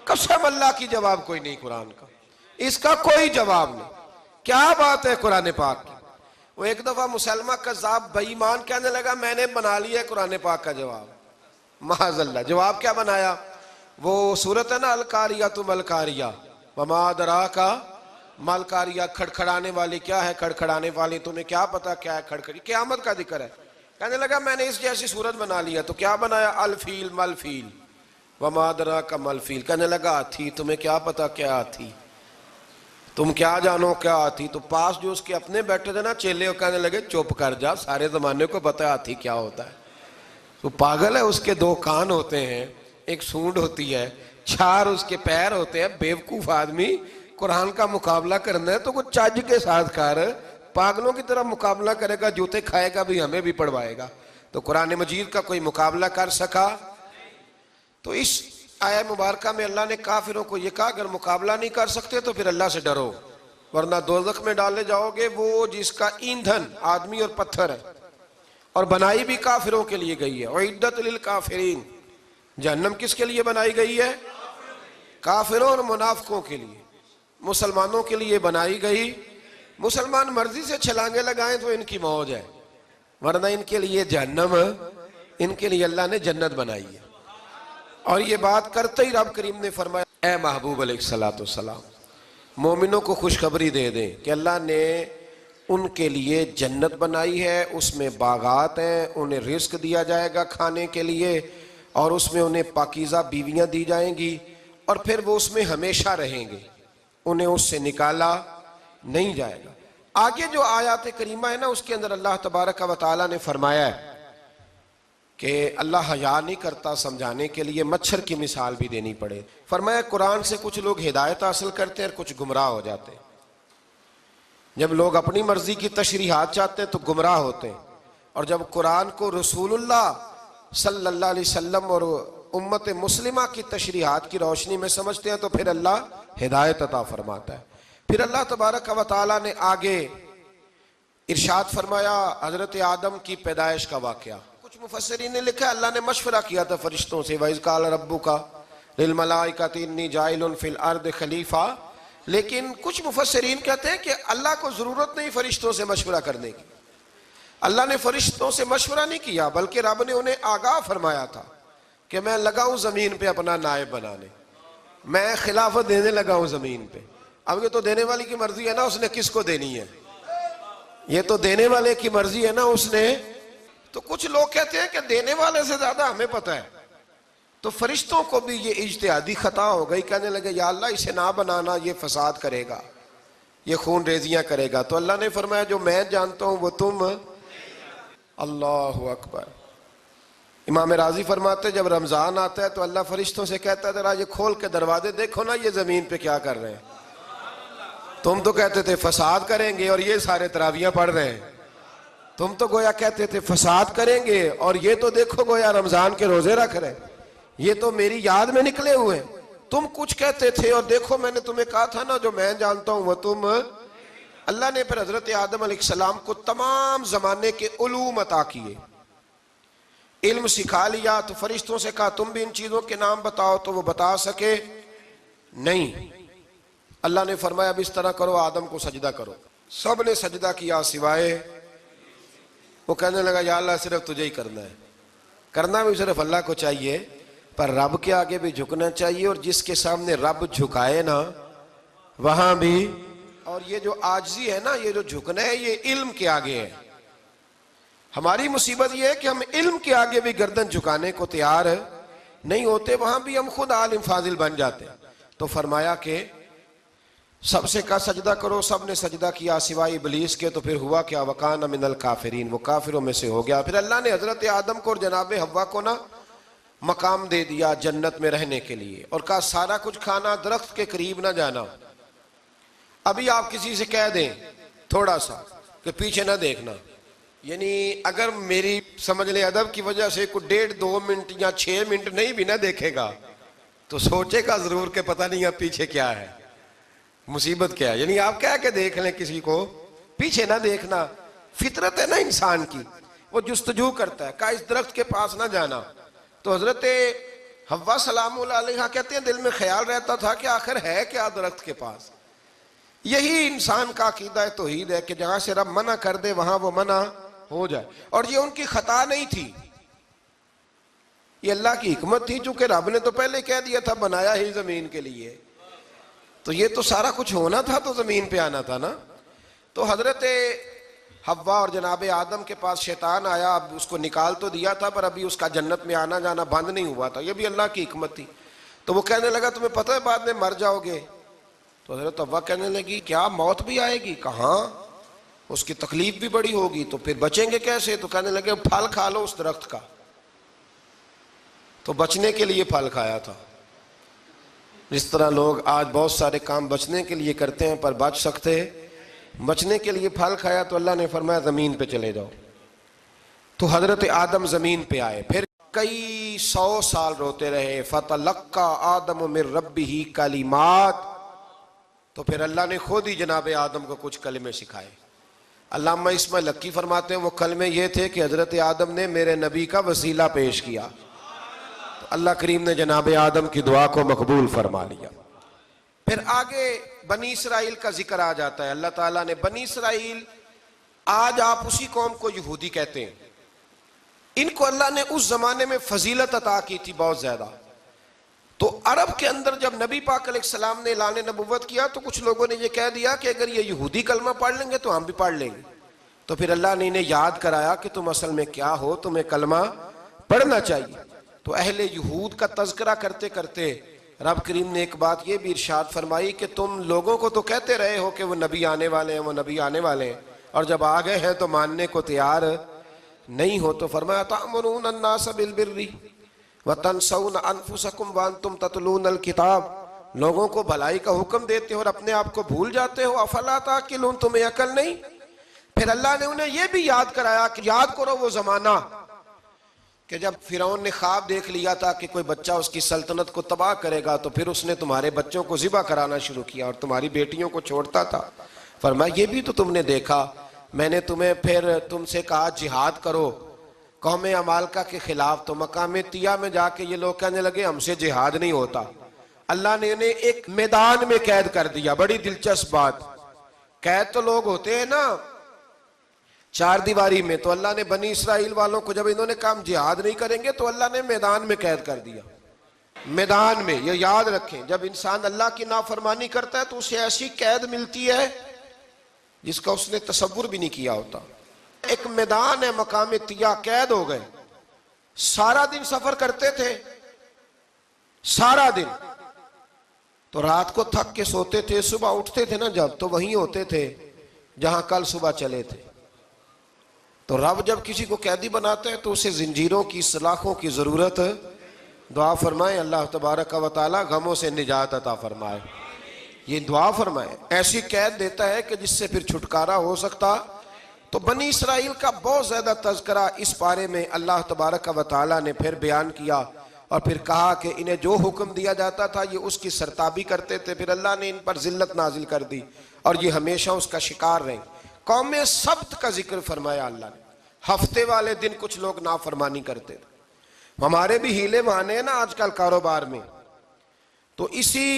قسم اللہ کی جواب کوئی نہیں، قرآن کا اس کا کوئی جواب نہیں۔ کیا بات ہے قرآن پاک کی۔ وہ ایک دفعہ مسلمہ کذاب بے ایمان کہنے لگا میں نے بنا لیا ہے قرآن پاک کا جواب، معاذ اللہ۔ جواب کیا بنایا؟ وہ سورت ہے نا القاریۃ ما القاریہ وما ادراک ما القاریہ، کھڑکھڑانے والی کیا ہے، کھڑکھڑانے والی تمہیں کیا پتا کیا ہے کھڑکھڑی، قیامت کا ذکر ہے۔ کہنے لگا میں نے اس جیسی سورت بنا لیا، تو کیا بنایا؟ الفیل مل فیل وما ادراک ما الفیل۔ کہنے لگا ہاتھی، تمہیں کیا پتا کیا ہاتھی، تم کیا جانو کیا ہاتھی۔ تو پاس جو اس کے اپنے بیٹھے تھے نا چیلے، وہ کہنے لگے چپ کر جا، سارے زمانے کو پتا ہے ہاتھی کیا ہوتا ہے۔ تو پاگل ہے، اس کے 2 کان ہوتے ہیں، ایک سونڈ ہوتی ہے، 4 اس کے پیر ہوتے ہیں۔ بیوقوف آدمی، قرآن کا مقابلہ کرنا ہے تو کچھ چج کے ساتھ کر، پاگلوں کی طرح مقابلہ کرے گا، جوتے کھائے گا بھی، ہمیں بھی پڑھوائے گا۔ تو قرآن مجید کا کوئی مقابلہ کر سکا؟ تو اس آیہ مبارکہ میں اللہ نے کافروں کو یہ کہا اگر مقابلہ نہیں کر سکتے تو پھر اللہ سے ڈرو، ورنہ دوزخ میں ڈالے جاؤ گے، وہ جس کا ایندھن آدمی اور پتھر ہے، اور بنائی بھی کافروں کے لیے گئی ہے۔ اعدت للکافرین، جہنم کس کے لیے بنائی گئی ہے؟ کافروں اور منافقوں کے لیے۔ مسلمانوں کے لیے بنائی گئی، مسلمان مرضی سے چھلانگے لگائیں تو ان کی موج ہے، ورنہ ان کے لیے جہنم، ان کے لیے اللہ نے جنت بنائی ہے۔ اور یہ بات کرتے ہی رب کریم نے فرمایا اے محبوب علیہ السلام مومنوں کو خوشخبری دے دیں کہ اللہ نے ان کے لیے جنت بنائی ہے، اس میں باغات ہیں، انہیں رزق دیا جائے گا کھانے کے لیے، اور اس میں انہیں پاکیزہ بیویاں دی جائیں گی، اور پھر وہ اس میں ہمیشہ رہیں گے، انہیں اس سے نکالا نہیں جائے گا۔ آگے جو آیات کریمہ ہے نا اس کے اندر اللہ تبارک و تعالیٰ نے فرمایا ہے کہ اللہ حیا نہیں کرتا سمجھانے کے لیے، مچھر کی مثال بھی دینی پڑے۔ فرمایا قرآن سے کچھ لوگ ہدایت حاصل کرتے ہیں اور کچھ گمراہ ہو جاتے ہیں۔ جب لوگ اپنی مرضی کی تشریحات چاہتے ہیں تو گمراہ ہوتے ہیں، اور جب قرآن کو رسول اللہ صلی اللہ علیہ وسلم اور امت مسلمہ کی تشریحات کی روشنی میں سمجھتے ہیں تو پھر اللہ ہدایت عطا فرماتا ہے۔ پھر اللہ تبارک و تعالیٰ نے آگے ارشاد فرمایا حضرت آدم کی پیدائش کا واقعہ۔ کچھ مفسرین نے لکھا اللہ نے مشورہ کیا تھا فرشتوں سے، وَإِذْ قَالَ رَبُّكَ لِلْمَلَائِكَةِ إِنِّي جَاعِلٌ فِي الْأَرْضِ خلیفہ، لیکن کچھ مفسرین کہتے ہیں کہ اللہ کو ضرورت نہیں فرشتوں سے مشورہ کرنے کی. اللہ نے فرشتوں سے مشورہ نہیں کیا، بلکہ رب نے انہیں آگاہ فرمایا تھا کہ میں لگا ہوں زمین پہ اپنا نائب بنانے، میں خلافت دینے لگا ہوں زمین پہ. اب یہ تو دینے والی کی مرضی ہے نا اس نے کس کو دینی ہے، یہ تو دینے والے کی مرضی ہے نا اس نے. تو کچھ لوگ کہتے ہیں کہ دینے والے سے زیادہ ہمیں پتہ ہے. تو فرشتوں کو بھی یہ اجتہادی خطا ہو گئی، کہنے لگے یا اللہ اسے نہ بنانا، یہ فساد کرے گا، یہ خون ریزیاں کرے گا. تو اللہ نے فرمایا جو میں جانتا ہوں وہ تم. اللہ اکبر. امام راضی فرماتے جب رمضان آتا ہے تو اللہ فرشتوں سے کہتا ہے ذرا یہ کھول کے دروازے دیکھو نا یہ زمین پہ کیا کر رہے ہیں. تم تو کہتے تھے فساد کریں گے اور یہ سارے تراویحیں پڑھ رہے ہیں. تم تو گویا کہتے تھے فساد کریں گے اور یہ تو دیکھو گویا رمضان کے روزے رکھ رہے ہیں، یہ تو میری یاد میں نکلے ہوئے ہیں. تم کچھ کہتے تھے اور دیکھو میں نے تمہیں کہا تھا نا جو میں جانتا ہوں وہ تم. اللہ نے پھر حضرت آدم علیہ السلام کو تمام زمانے کے علوم عطا کیے، علم سکھا لیا. تو فرشتوں سے کہا تم بھی ان چیزوں کے نام بتاؤ، تو وہ بتا سکے نہیں. اللہ نے فرمایا اب اس طرح کرو آدم کو سجدہ کرو. سب نے سجدہ کیا سوائے. وہ کہنے لگا یا اللہ صرف تجھے ہی کرنا ہے. کرنا بھی صرف اللہ کو چاہیے، پر رب کے آگے بھی جھکنا چاہیے، اور جس کے سامنے رب جھکائے نا وہاں بھی. اور یہ جو عاجزی ہے نا، یہ جو جھکنا ہے، یہ علم کے آگے ہے. ہماری مصیبت یہ ہے کہ ہم علم کے آگے بھی گردن جھکانے کو تیار نہیں ہوتے، وہاں بھی ہم خود عالم فاضل بن جاتے. تو فرمایا کہ سب سے کہا سجدہ کرو، سب نے سجدہ کیا سوائے ابلیس کے. تو پھر ہوا کیا وَكَانَ مِنَ الْكَافِرِينَ، وہ کافروں میں سے ہو گیا. پھر اللہ نے حضرت آدم کو اور جناب حوا کو نا مقام دے دیا جنت میں رہنے کے لیے، اور کہا سارا کچھ کھانا، درخت کے قریب نہ جانا. ابھی آپ کسی سے کہہ دیں تھوڑا سا کہ پیچھے نہ دیکھنا، یعنی اگر میری سمجھ لیں ادب کی وجہ سے کوئی 1.5-2 منٹ یا 6 منٹ نہیں بھی نہ دیکھے گا تو سوچے گا ضرور کہ پتہ نہیں اب پیچھے کیا ہے، مصیبت کیا ہے. یعنی آپ کہہ کے دیکھ لیں کسی کو، پیچھے نہ دیکھنا. فطرت ہے نا انسان کی، وہ جستجو کرتا ہے. کہا اس درخت کے پاس نہ جانا. تو حضرت حوا سلام اللہ علیہ کہتے ہیں دل میں خیال رہتا تھا کہ آخر ہے کیا درخت کے پاس. یہی انسان کا عقیدہ توحید ہے کہ جہاں سے رب منع کر دے وہاں وہ منع ہو جائے. اور یہ ان کی خطا نہیں تھی، یہ اللہ کی حکمت تھی، چونکہ رب نے تو پہلے کہہ دیا تھا بنایا ہی زمین کے لیے، تو یہ تو سارا کچھ ہونا تھا تو زمین پہ آنا تھا نا. تو حضرت حوا اور جناب آدم کے پاس شیطان آیا. اب اس کو نکال تو دیا تھا پر ابھی اس کا جنت میں آنا جانا بند نہیں ہوا تھا، یہ بھی اللہ کی حکمت تھی. تو وہ کہنے لگا تمہیں پتہ ہے بعد میں مر جاؤ گے. تو حضرت حوا کہنے لگی کیا موت بھی آئے گی؟ کہاں، اس کی تکلیف بھی بڑی ہوگی، تو پھر بچیں گے کیسے؟ تو کہنے لگے پھل کھا لو اس درخت کا. تو بچنے کے لیے پھل کھایا تھا. جس طرح لوگ آج بہت سارے کام بچنے کے لیے کرتے ہیں پر بچ سکتے، بچنے کے لیے پھل کھایا. تو اللہ نے فرمایا زمین پہ چلے جاؤ. تو حضرت آدم زمین پہ آئے، پھر کئی 100 سال روتے رہے. فَتَلَقَّى آدَمُ مِن رَبِّهِ کَلِمَاتٍ، تو پھر اللہ نے خود ہی جناب آدم کو کچھ کلمے سکھائے. علامہ اسماعیل لکی فرماتے ہیں وہ کلمے یہ تھے کہ حضرت آدم نے میرے نبی کا وسیلہ پیش کیا، تو اللہ کریم نے جناب آدم کی دعا کو مقبول فرما لیا. پھر آگے بنی اسرائیل کا ذکر آ جاتا ہے. اللہ تعالیٰ نے بنی اسرائیل، آج آپ اسی قوم کو یہودی کہتے ہیں، ان کو اللہ نے اس زمانے میں فضیلت عطا کی تھی بہت زیادہ. تو عرب کے اندر جب نبی پاک علیہ السلام نے اعلان نبوت کیا تو کچھ لوگوں نے یہ کہہ دیا کہ اگر یہ یہودی کلمہ پڑھ لیں گے تو ہم بھی پڑھ لیں گے. تو پھر اللہ نے انہیں یاد کرایا کہ تم اصل میں کیا ہو، تمہیں کلمہ پڑھنا چاہیے. تو اہل یہود کا تذکرہ کرتے کرتے رب کریم نے ایک بات یہ بھی ارشاد فرمائی کہ تم لوگوں کو تو کہتے رہے ہو کہ وہ نبی آنے والے ہیں، وہ نبی آنے والے ہیں، اور جب آ گئے ہیں تو ماننے کو تیار نہیں ہو. تو فرمایا تأمرون الناس بالبر وَتَنْسَوْنَ أَنفُسَكُمْ وَأَنْتُمْ تَتْلُونَ الْكِتَابَ، لوگوں کو بھلائی کا حکم دیتے ہو اور اپنے آپ کو بھول جاتے ہو. افلا تعقلون، تمہیں عقل نہیں؟ پھر اللہ نے انہیں یہ بھی یاد کرایا کہ یاد کرو وہ زمانہ کہ جب فرعون نے خواب دیکھ لیا تھا کہ کوئی بچہ اس کی سلطنت کو تباہ کرے گا، تو پھر اس نے تمہارے بچوں کو ذبح کرانا شروع کیا اور تمہاری بیٹیوں کو چھوڑتا تھا. فرمایا یہ بھی تو تم نے دیکھا، میں نے تمہیں پھر تم سے کہا جہاد کرو قوم عمالقہ کے خلاف، تو مقام طیہ میں جا کے یہ لوگ کہنے لگے ہم سے جہاد نہیں ہوتا. اللہ نے انہیں ایک میدان میں قید کر دیا. بڑی دلچسپ بات. قید تو لوگ ہوتے ہیں نا چار دیواری میں, تو اللہ نے بنی اسرائیل والوں کو جب انہوں نے کہا ہم جہاد نہیں کریں گے تو اللہ نے میدان میں قید کر دیا. میدان میں. یہ یاد رکھیں, جب انسان اللہ کی نافرمانی کرتا ہے تو اسے ایسی قید ملتی ہے جس کا اس نے تصور بھی نہیں کیا ہوتا. ایک میدان ہے مقام طیہ, قید ہو گئے. سارا دن سفر کرتے تھے, سارا دن. تو رات کو تھک کے سوتے تھے, صبح اٹھتے تھے نا جب, تو وہیں ہوتے تھے جہاں کل صبح چلے تھے. تو رب جب کسی کو قیدی بناتا ہے تو اسے زنجیروں کی, سلاخوں کی ضرورت. دعا فرمائے اللہ تبارک و تعالی غموں سے نجات عطا فرمائے. یہ دعا فرمائے. ایسی قید دیتا ہے کہ جس سے پھر چھٹکارا ہو سکتا. تو بنی اسرائیل کا بہت زیادہ تذکرہ اس پارے میں اللہ تبارک و تعالی نے پھر بیان کیا, اور پھر کہا کہ انہیں جو حکم دیا جاتا تھا یہ اس کی سرتابی کرتے تھے. پھر اللہ نے ان پر ذلت نازل کر دی اور یہ ہمیشہ اس کا شکار رہے. قوم سبت کا ذکر فرمایا اللہ نے. ہفتے والے دن کچھ لوگ نافرمانی کرتے تھے. ہمارے بھی ہیلے بہانے ہیں نا آج کل کاروبار میں. تو اسی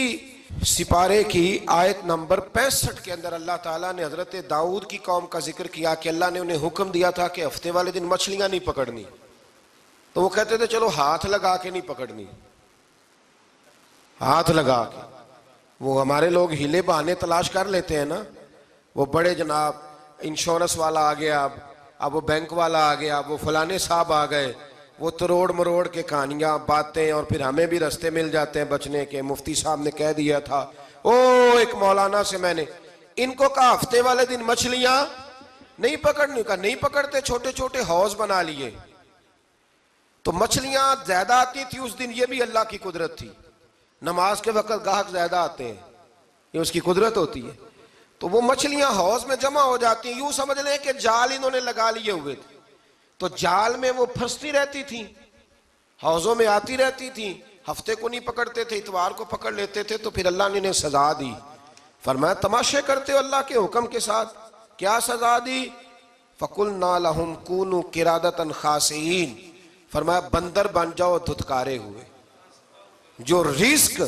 سپارے کی آیت نمبر 65 کے اندر اللہ تعالیٰ نے حضرت داؤد کی قوم کا ذکر کیا کہ اللہ نے انہیں حکم دیا تھا کہ ہفتے والے دن مچھلیاں نہیں پکڑنی. تو وہ کہتے تھے چلو ہاتھ لگا کے نہیں پکڑنی, ہاتھ لگا کے. وہ ہمارے لوگ ہیلے بہانے تلاش کر لیتے ہیں نا. وہ بڑے جناب انشورنس والا آ گیا, اب وہ بینک والا آ گیا, وہ فلانے صاحب آ گئے, وہ تروڑ مروڑ کے کہانیاں باتیں, اور پھر ہمیں بھی رستے مل جاتے ہیں بچنے کے. مفتی صاحب نے کہہ دیا تھا, ایک مولانا سے میں نے ان کو کہا ہفتے والے دن مچھلیاں نہیں پکڑنی. کہا نہیں پکڑتے, چھوٹے چھوٹے حوض بنا لیے. تو مچھلیاں زیادہ آتی تھی اس دن, یہ بھی اللہ کی قدرت تھی. نماز کے وقت گاہک زیادہ آتے ہیں, یہ اس کی قدرت ہوتی ہے. تو وہ مچھلیاں حوض میں جمع ہو جاتی ہیں. یوں سمجھ لیں کہ جال انہوں نے لگا لیے ہوئے تھے, تو جال میں وہ پھنستی رہتی تھی, حوضوں میں آتی رہتی تھی. ہفتے کو نہیں پکڑتے تھے, اتوار کو پکڑ لیتے تھے. تو پھر اللہ نے انہیں سزا دی. فرمایا تماشے کرتے ہو اللہ کے حکم کے ساتھ. کیا سزا دی؟ فَقُلْنَا لَهُمْ كُونُوا قِرَادَةً خَاسِئِينَ. فرمایا بندر بن جاؤ دھتکارے ہوئے. جو رزق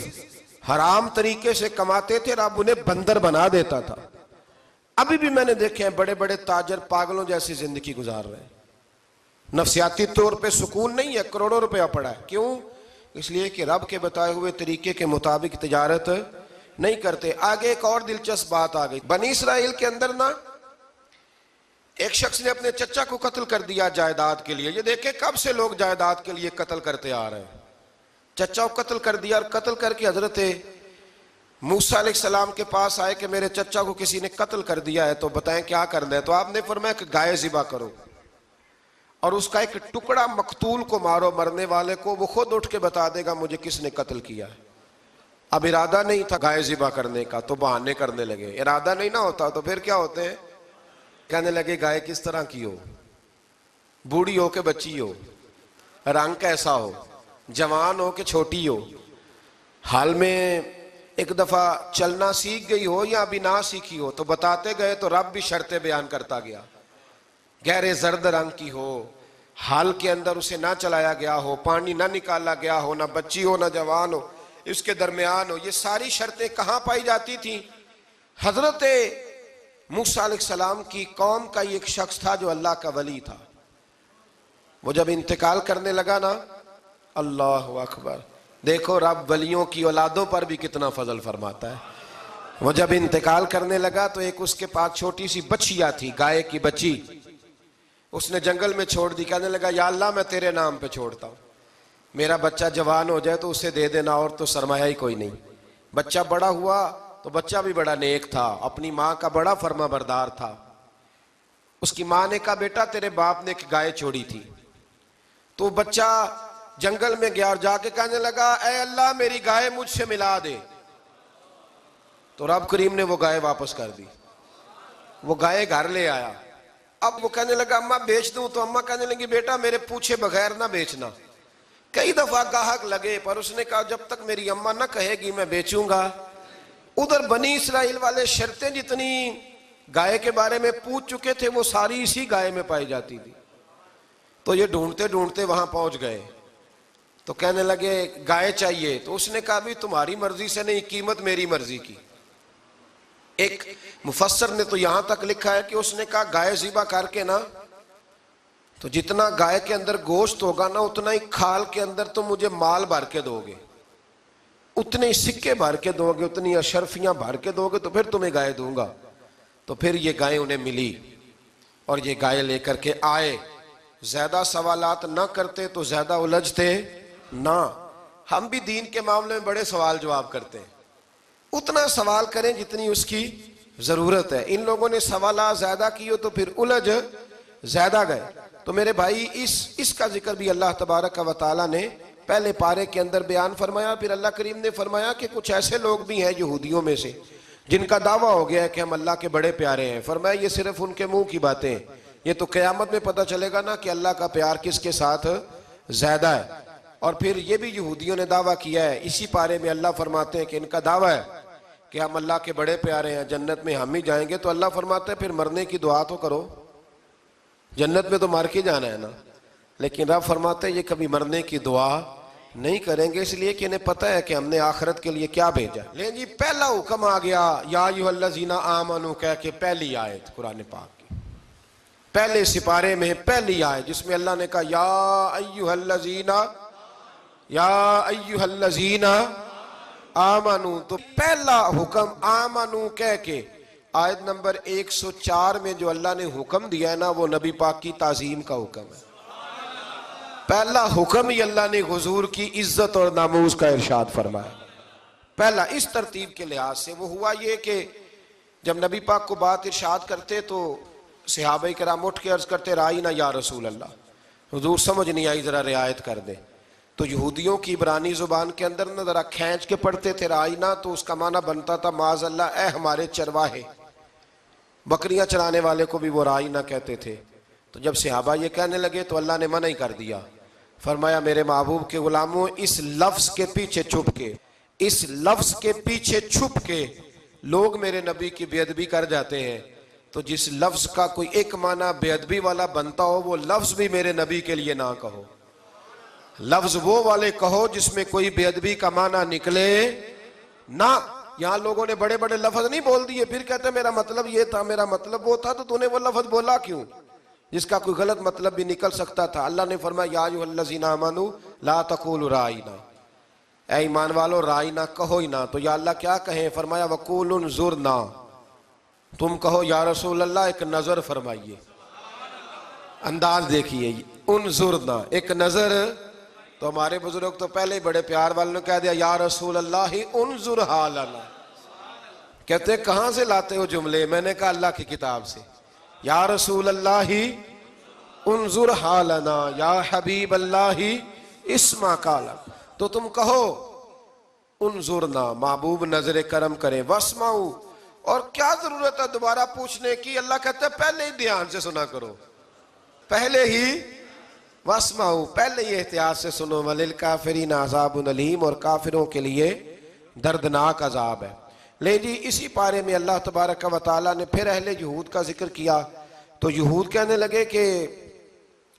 حرام طریقے سے کماتے تھے رب انہیں بندر بنا دیتا تھا. ابھی بھی میں نے دیکھے ہیں بڑے بڑے تاجر پاگلوں جیسی زندگی گزار رہے ہیں. نفسیاتی طور پہ سکون نہیں ہے, کروڑوں روپیہ پڑا ہے. کیوں؟ اس لیے کہ رب کے بتائے ہوئے طریقے کے مطابق تجارت نہیں کرتے. آگے ایک اور دلچسپ بات آ گئی. بنی اسرائیل کے اندر نا ایک شخص نے اپنے چچا کو قتل کر دیا جائیداد کے لیے. یہ دیکھیں کب سے لوگ جائیداد کے لیے قتل کرتے آ رہے ہیں. چچا کو قتل کر دیا, اور قتل کر کے حضرت موسیٰ علیہ السلام کے پاس آئے کہ میرے چچا کو کسی نے قتل کر دیا ہے, تو بتائیں کیا کرنا ہے. تو آپ نے فرمایا کہ گائے ذبح کرو, اور اس کا ایک ٹکڑا مقتول کو مارو, مرنے والے کو. وہ خود اٹھ کے بتا دے گا مجھے کس نے قتل کیا ہے. اب ارادہ نہیں تھا گائے ذبح کرنے کا, تو بہانے کرنے لگے. ارادہ نہیں نہ ہوتا تو پھر کیا ہوتے ہیں, کہنے لگے گائے کس طرح کی ہو, بوڑھی ہو کہ بچی ہو, رنگ کیسا ہو, جوان ہو کہ چھوٹی ہو, حال میں ایک دفعہ چلنا سیکھ گئی ہو یا ابھی نہ سیکھی ہو. تو بتاتے گئے تو رب بھی شرطیں بیان کرتا گیا. گہرے زرد رنگ کی ہو, حال کے اندر اسے نہ چلایا گیا ہو, پانی نہ نکالا گیا ہو, نہ بچی ہو نہ جوان ہو, اس کے درمیان ہو. یہ ساری شرطیں کہاں پائی جاتی تھیں؟ حضرت موسیٰ علیہ السلام کی قوم کا ایک شخص تھا جو اللہ کا ولی تھا. وہ جب انتقال کرنے لگا نا, اللہ اکبر, دیکھو رب ولیوں کی اولادوں پر بھی کتنا فضل فرماتا ہے. وہ جب انتقال کرنے لگا تو ایک اس کے پاس چھوٹی سی بچیا تھی, گائے کی بچی. اس نے جنگل میں چھوڑ دی. کہنے لگا یا اللہ میں تیرے نام پہ چھوڑتا ہوں, میرا بچہ جوان ہو جائے تو اسے دے دینا, اور تو سرمایہ ہی کوئی نہیں. بچہ بڑا ہوا تو بچہ بھی بڑا نیک تھا, اپنی ماں کا بڑا فرما بردار تھا. اس کی ماں نے کہا بیٹا تیرے باپ نے ایک گائے چھوڑی تھی. تو بچہ جنگل میں گیا اور جا کے کہنے لگا اے اللہ میری گائے مجھ سے ملا دے. تو رب کریم نے وہ گائے واپس کر دی. وہ گائے گھر لے آیا. اب وہ کہنے لگا اماں بیچ دوں, تو اماں کہنے لگی بیٹا میرے پوچھے بغیر نہ بیچنا. کئی دفعہ گاہک لگے پر اس نے کہا جب تک میری اماں نہ کہے گی میں بیچوں گا. ادھر بنی اسرائیل والے شرطیں جتنی گائے کے بارے میں پوچھ چکے تھے وہ ساری اسی گائے میں پائی جاتی تھی. تو یہ ڈھونڈتے ڈھونڈتے وہاں پہنچ گئے. تو کہنے لگے گائے چاہیے، تو اس نے کہا بھی تمہاری مرضی سے نہیں، قیمت میری مرضی کی۔ ایک مفسر نے تو یہاں تک لکھا ہے کہ اس نے کہا گائے ذبح کر کے نا، تو جتنا گائے کے اندر گوشت ہوگا نا اتنا ہی کھال کے اندر تم مجھے مال بھر کے دو گے، اتنے ہی سکے بھر کے دو گے، اتنی اشرفیاں بھر کے دو گے تو پھر تمہیں گائے دوں گا۔ تو پھر یہ گائے انہیں ملی اور یہ گائے لے کر کے آئے۔ زیادہ سوالات نہ کرتے تو زیادہ الجھتے نہ۔ ہم بھی دین کے معاملے میں بڑے سوال جواب کرتے ہیں، اتنا سوال کریں جتنی اس کی ضرورت ہے۔ ان لوگوں نے سوالات زیادہ کیے تو پھر الجھ زیادہ گئے۔ تو میرے بھائی اس کا ذکر بھی اللہ تبارک و تعالیٰ نے پہلے پارے کے اندر بیان فرمایا۔ پھر اللہ کریم نے فرمایا کہ کچھ ایسے لوگ بھی ہیں یہودیوں میں سے جن کا دعویٰ ہو گیا ہے کہ ہم اللہ کے بڑے پیارے ہیں۔ فرمایا یہ صرف ان کے منہ کی باتیں ہیں، یہ تو قیامت میں پتہ چلے گا نا کہ اللہ کا پیار کس کے ساتھ زیادہ ہے۔ اور پھر یہ بھی یہودیوں نے دعویٰ کیا ہے، اسی پارے میں اللہ فرماتے ہیں کہ ان کا دعویٰ ہے کہ ہم اللہ کے بڑے پیارے ہیں، جنت میں ہم ہی جائیں گے۔ تو اللہ فرماتے ہیں پھر مرنے کی دعا تو کرو، جنت میں تو مر کے جانا ہے نا۔ لیکن رب فرماتے ہیں یہ کبھی مرنے کی دعا نہیں کریں گے، اس لیے کہ انہیں پتہ ہے کہ ہم نے آخرت کے لیے کیا بھیجا۔ لیکن جی پہلا حکم آ گیا یا ایھا الذین آمنوا کہہ کے، پہلی آیت قرآن پاک کی پہلے سپارے میں پہلی آیت جس میں اللہ نے کہا یا ایھا الذین آمنوا، تو پہلا حکم آمنوا کہہ کے آیت نمبر 104 میں جو اللہ نے حکم دیا ہے نا وہ نبی پاک کی تعظیم کا حکم ہے۔ پہلا حکم ہی اللہ نے حضور کی عزت اور ناموس کا ارشاد فرمایا۔ پہلا اس ترتیب کے لحاظ سے وہ ہوا یہ کہ جب نبی پاک کو بات ارشاد کرتے تو صحابہ کرام اٹھ کے عرض کرتے رائینا یا رسول اللہ، حضور سمجھ نہیں آئی ذرا رعایت کر دیں۔ تو یہودیوں کی عبرانی زبان کے اندر نہ ذرا کھینچ کے پڑھتے تھے رائینا، تو اس کا معنی بنتا تھا معاذ اللہ اے ہمارے چرواہے، بکریاں چرانے والے کو بھی وہ رائینا کہتے تھے۔ تو جب صحابہ یہ کہنے لگے تو اللہ نے منع ہی کر دیا، فرمایا میرے محبوب کے غلاموں اس لفظ کے پیچھے چھپ کے لوگ میرے نبی کی بے ادبی کر جاتے ہیں، تو جس لفظ کا کوئی ایک معنی بے ادبی والا بنتا ہو وہ لفظ بھی میرے نبی کے لیے نہ کہو، لفظ وہ والے کہو جس میں کوئی بے ادبی کا معنی نکلے نہ۔ یہاں لوگوں نے بڑے بڑے لفظ نہیں بول دیے، پھر کہتے میرا مطلب یہ تھا، میرا مطلب وہ تھا، تو تو نے وہ لفظ بولا کیوں جس کا کوئی غلط مطلب بھی نکل سکتا تھا۔ اللہ نے فرمایا یا ایھا الذین آمنوا لا تقولوا رائینا، اے ایمان والو رائینا کہو ہی نہ۔ تو یا اللہ کیا کہیں؟ فرمایا وقولوا انظرنا، تم کہو یا رسول اللہ ایک نظر فرمائیے، انداز دیکھیے، انظرنا ایک نظر۔ تو ہمارے بزرگ تو پہلے ہی بڑے پیار والوں نے کہہ دیا یا رسول اللہ انظر حالنا، کہتے کہاں سے لاتے ہو جملے؟ میں نے کہا اللہ کی کتاب سے، یا رسول اللہ انظر حالنا یا حبیب اللہ اسمع قالا، تو تم کہو انظرنا محبوب نظر کرم کریں، واسمعوا، اور کیا ضرورت ہے دوبارہ پوچھنے کی؟ اللہ کہتا ہے پہلے ہی دھیان سے سنا کرو، پہلے ہی واسمعوا، پہلے ہی احتیاط سے سنو، وللکافرین عذاب علیم، اور کافروں کے لیے دردناک عذاب ہے۔ لے جی اسی پارے میں اللہ تبارک و تعالیٰ نے پھر اہل یہود کا ذکر کیا۔ تو یہود کہنے لگے کہ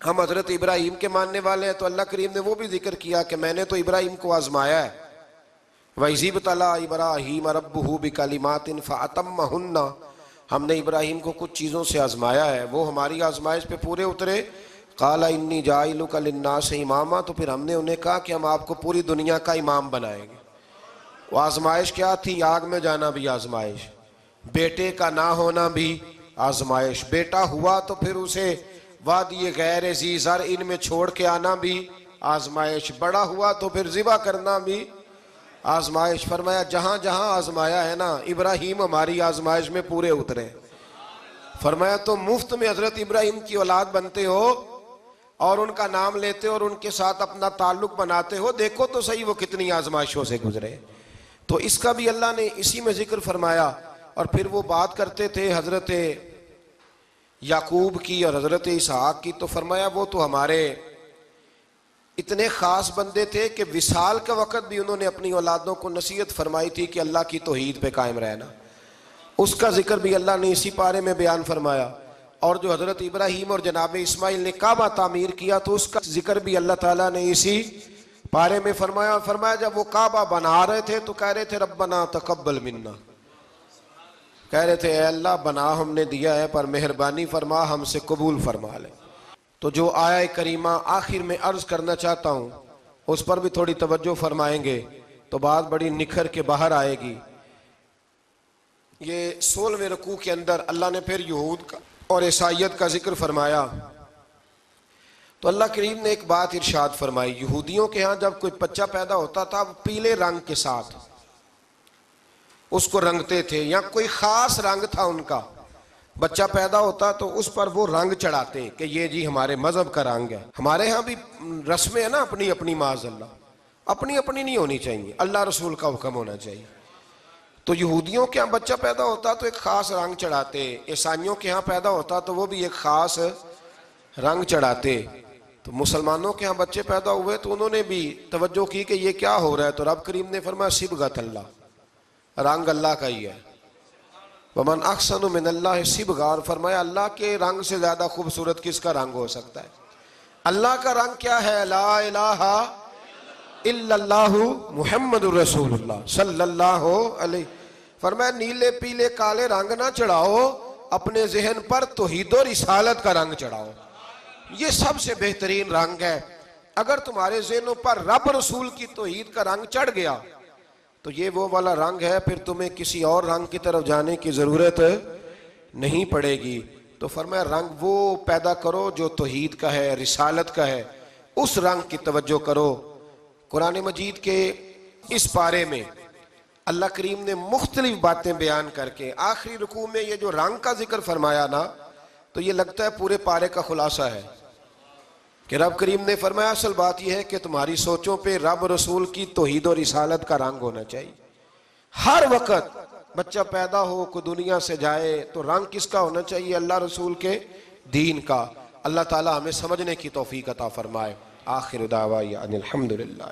ہم حضرت ابراہیم کے ماننے والے ہیں، تو اللہ کریم نے وہ بھی ذکر کیا کہ میں نے تو ابراہیم کو آزمایا ہے، وَإِذِ ابْتَلَىٰ إِبْرَاهِيمَ رَبُّهُ بِكَلِمَاتٍ فَأَتَمَّهُنَّ، ہم نے ابراہیم کو کچھ چیزوں سے آزمایا ہے، وہ ہماری آزمائش پہ پورے اترے۔ قَالَ إِنِّي جَاعِلُكَ لِلنَّاسِ إِمَامًا، تو پھر ہم نے انہیں کہا کہ ہم آپ کو پوری دنیا کا امام بنائیں گے۔ وہ آزمائش کیا تھی؟ آگ میں جانا بھی آزمائش، بیٹے کا نہ ہونا بھی آزمائش، بیٹا ہوا تو پھر اسے وادی غیر ذی زرع میں چھوڑ کے آنا بھی آزمائش، بڑا ہوا تو پھر ذبح کرنا بھی آزمائش۔ فرمایا جہاں جہاں آزمایا ہے نا ابراہیم ہماری آزمائش میں پورے اترے۔ فرمایا تو مفت میں حضرت ابراہیم کی اولاد بنتے ہو اور ان کا نام لیتے ہو اور ان کے ساتھ اپنا تعلق بناتے ہو، دیکھو تو صحیح وہ کتنی آزمائشوں سے گزرے۔ تو اس کا بھی اللہ نے اسی میں ذکر فرمایا۔ اور پھر وہ بات کرتے تھے حضرت یعقوب کی اور حضرت اسحاق کی، تو فرمایا وہ تو ہمارے اتنے خاص بندے تھے کہ وصال کے وقت بھی انہوں نے اپنی اولادوں کو نصیحت فرمائی تھی کہ اللہ کی توحید پہ قائم رہنا، اس کا ذکر بھی اللہ نے اسی پارے میں بیان فرمایا۔ اور جو حضرت ابراہیم اور جناب اسماعیل نے کعبہ تعمیر کیا تو اس کا ذکر بھی اللہ تعالیٰ نے اسی پارے میں فرمایا جب وہ کعبہ بنا رہے تھے تو کہہ رہے تھے ربنا تقبل منا، کہہ رہے تھے اے اللہ بنا ہم نے دیا ہے پر مہربانی فرما ہم سے قبول فرما لے۔ تو جو آیہ کریمہ آخر میں عرض کرنا چاہتا ہوں اس پر بھی تھوڑی توجہ فرمائیں گے تو بات بڑی نکھر کے باہر آئے گی۔ یہ 16ویں رکوع کے اندر اللہ نے پھر یہود کا اور عیسائیت کا ذکر فرمایا تو اللہ کریم نے ایک بات ارشاد فرمائی، یہودیوں کے ہاں جب کوئی بچہ پیدا ہوتا تھا پیلے رنگ کے ساتھ اس کو رنگتے تھے، یا کوئی خاص رنگ تھا ان کا، بچہ پیدا ہوتا تو اس پر وہ رنگ چڑھاتے کہ یہ جی ہمارے مذہب کا رنگ ہے۔ ہمارے ہاں بھی رسمیں ہیں نا اپنی اپنی، معاذ اللہ اپنی اپنی نہیں ہونی چاہیے، اللہ رسول کا حکم ہونا چاہیے۔ تو یہودیوں کے ہاں بچہ پیدا ہوتا تو ایک خاص رنگ چڑھاتے، عیسائیوں کے ہاں پیدا ہوتا تو وہ بھی ایک خاص رنگ چڑھاتے۔ تو مسلمانوں کے ہاں بچے پیدا ہوئے تو انہوں نے بھی توجہ کی کہ یہ کیا ہو رہا ہے، تو رب کریم نے فرمایا صبغۃ اللہ، رنگ اللہ کا ہی ہے۔ ومن احسن من اللہ صبغہ، اور فرمایا اللہ کے رنگ سے زیادہ خوبصورت کس کا رنگ ہو سکتا ہے؟ اللہ کا رنگ کیا ہے؟ لا الہ الا اللہ محمد الرسول اللہ صلی اللہ علیہ۔ فرمایا نیلے پیلے کالے رنگ نہ چڑھاؤ، اپنے ذہن پر توحید و رسالت کا رنگ چڑھاؤ، یہ سب سے بہترین رنگ ہے۔ اگر تمہارے ذہنوں پر رب رسول کی توحید کا رنگ چڑھ گیا تو یہ وہ والا رنگ ہے، پھر تمہیں کسی اور رنگ کی طرف جانے کی ضرورت نہیں پڑے گی۔ تو فرمایا رنگ وہ پیدا کرو جو توحید کا ہے، رسالت کا ہے، اس رنگ کی توجہ کرو۔ قرآن مجید کے اس پارے میں اللہ کریم نے مختلف باتیں بیان کر کے آخری رکوع میں یہ جو رنگ کا ذکر فرمایا نا، تو یہ لگتا ہے پورے پارے کا خلاصہ ہے کہ رب کریم نے فرمایا اصل بات یہ ہے کہ تمہاری سوچوں پہ رب رسول کی توحید و رسالت کا رنگ ہونا چاہیے۔ ہر وقت بچہ پیدا ہو، کوئی دنیا سے جائے تو رنگ کس کا ہونا چاہیے؟ اللہ رسول کے دین کا۔ اللہ تعالی ہمیں سمجھنے کی توفیق عطا فرمائے۔ آخر دعوانا ان الحمدللہ۔